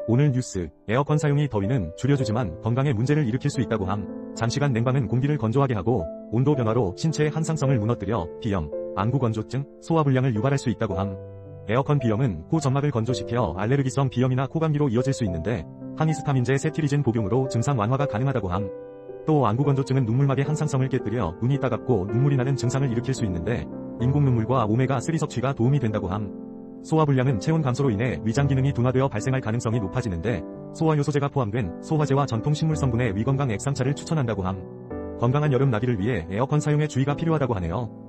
오늘 뉴스, 에어컨 사용이 더위는 줄여주지만 건강에 문제를 일으킬 수 있다고 함. 장시간 냉방은 공기를 건조하게 하고 온도 변화로 신체의 항상성을 무너뜨려 비염, 안구건조증, 소화불량을 유발할 수 있다고 함. 에어컨 비염은 코 점막을 건조시켜 알레르기성 비염이나 코감기로 이어질 수 있는데 항히스타민제 세티리진 복용으로 증상 완화가 가능하다고 함. 또 안구건조증은 눈물막의 항상성을 깨뜨려 눈이 따갑고 눈물이 나는 증상을 일으킬 수 있는데 인공 눈물과 오메가3 섭취가 도움이 된다고 함. 소화불량은 체온 감소로 인해 위장 기능이 둔화되어 발생할 가능성이 높아지는데 소화효소제가 포함된 소화제와 전통 식물 성분의 위건강 액상차를 추천한다고 함. 건강한 여름 나기를 위해 에어컨 사용에 주의가 필요하다고 하네요.